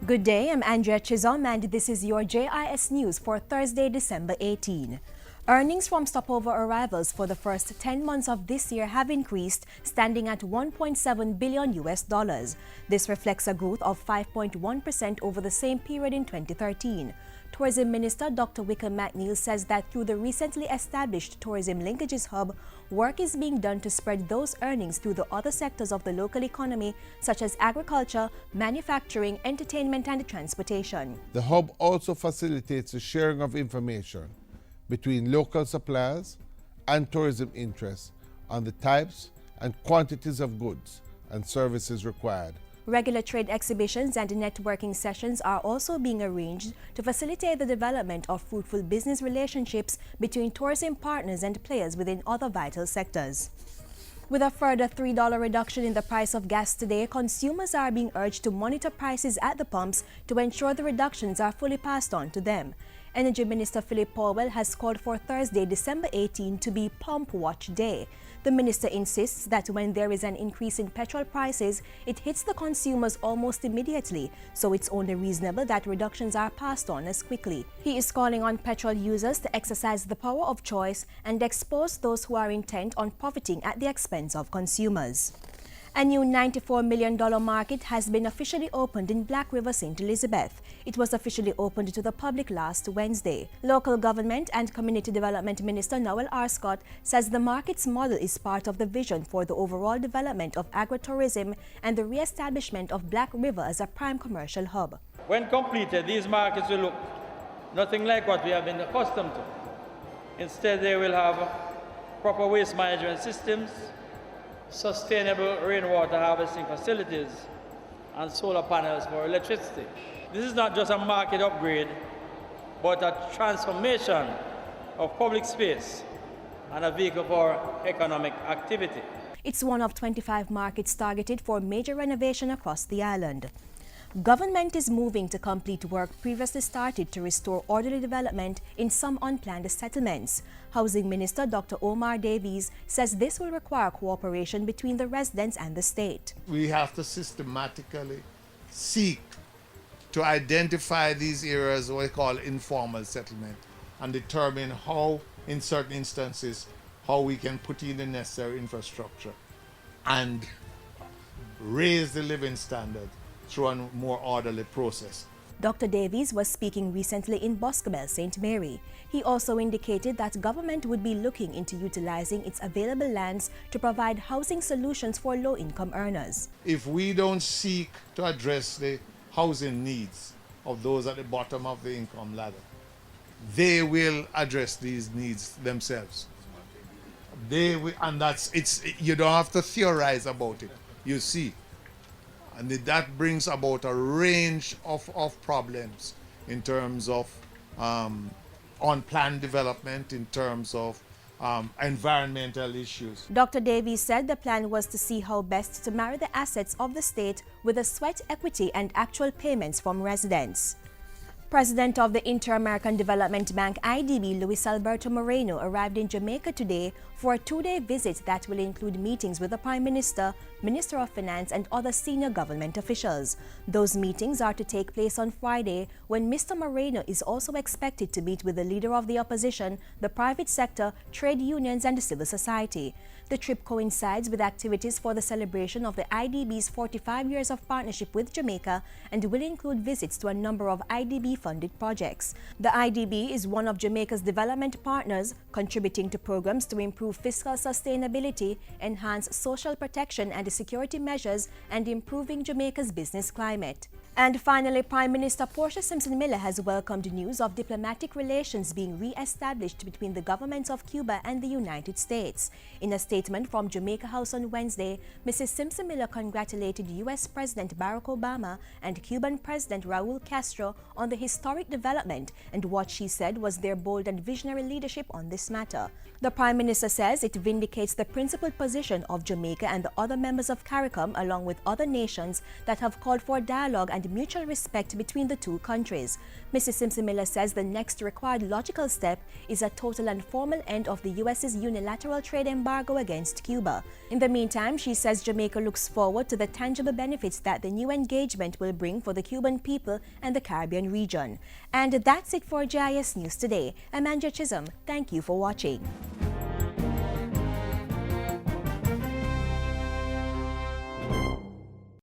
Good day, I'm Andrea Chisholm and this is your JIS News for Thursday, December 18. Earnings from stopover arrivals for the first 10 months of this year have increased, standing at $1.7 billion. This reflects a growth of 5.1% over the same period in 2013. Tourism Minister Dr. Wickham McNeil says that through the recently established Tourism Linkages Hub, work is being done to spread those earnings through the other sectors of the local economy, such as agriculture, manufacturing, entertainment and transportation. The hub also facilitates the sharing of information between local suppliers and tourism interests on the types and quantities of goods and services required. Regular trade exhibitions and networking sessions are also being arranged to facilitate the development of fruitful business relationships between tourism partners and players within other vital sectors. With a further $3 reduction in the price of gas today, consumers are being urged to monitor prices at the pumps to ensure the reductions are fully passed on to them. Energy Minister Philip Powell has called for Thursday, December 18 to be Pump Watch Day. The minister insists that when there is an increase in petrol prices, it hits the consumers almost immediately, so it's only reasonable that reductions are passed on as quickly. He is calling on petrol users to exercise the power of choice and expose those who are intent on profiting at the expense of consumers. A new $94 million market has been officially opened in Black River, St. Elizabeth. It was officially opened to the public last Wednesday. Local Government and Community Development Minister Noel R. Scott says the market's model is part of the vision for the overall development of agritourism and the re-establishment of Black River as a prime commercial hub. When completed, these markets will look nothing like what we have been accustomed to. Instead, they will have proper waste management systems, sustainable rainwater harvesting facilities, and solar panels for electricity. This is not just a market upgrade, but a transformation of public space and a vehicle for economic activity. It's one of 25 markets targeted for major renovation across the island. Government is moving to complete work previously started to restore orderly development in some unplanned settlements. Housing Minister Dr. Omar Davies says this will require cooperation between the residents and the state. We have to systematically seek to identify these areas, what we call informal settlement, and determine how, in certain instances, how we can put in the necessary infrastructure and raise the living standard through a more orderly process. Dr. Davies was speaking recently in Boscobel, St. Mary. He also indicated that government would be looking into utilizing its available lands to provide housing solutions for low-income earners. If we don't seek to address the housing needs of those at the bottom of the income ladder, they will address these needs themselves. They will, and you don't have to theorize about it, you see. And that brings about a range of problems in terms of unplanned development, in terms of environmental issues. Dr. Davies said the plan was to see how best to marry the assets of the state with the sweat equity and actual payments from residents. President of the Inter-American Development Bank IDB, Luis Alberto Moreno, arrived in Jamaica today for a two-day visit that will include meetings with the Prime Minister, Minister of Finance and other senior government officials. Those meetings are to take place on Friday, when Mr. Moreno is also expected to meet with the leader of the opposition, the private sector, trade unions and civil society. The trip coincides with activities for the celebration of the IDB's 45 years of partnership with Jamaica and will include visits to a number of IDB-funded projects. The IDB is one of Jamaica's development partners, contributing to programs to improve fiscal sustainability, enhance social protection and security measures, and improving Jamaica's business climate. And finally, Prime Minister Portia Simpson Miller has welcomed news of diplomatic relations being re-established between the governments of Cuba and the United States. In a statement from Jamaica House on Wednesday, Mrs. Simpson Miller congratulated U.S. President Barack Obama and Cuban President Raul Castro on the historic development and what she said was their bold and visionary leadership on this matter. The Prime Minister says it vindicates the principled position of Jamaica and the other members of CARICOM along with other nations that have called for dialogue and mutual respect between the two countries. Mrs. Simpson-Miller says the next required logical step is a total and formal end of the U.S.'s unilateral trade embargo against Cuba. In the meantime, she says Jamaica looks forward to the tangible benefits that the new engagement will bring for the Cuban people and the Caribbean region. And that's it for JIS News today. I'm Andrea Chisholm. Thank you for watching.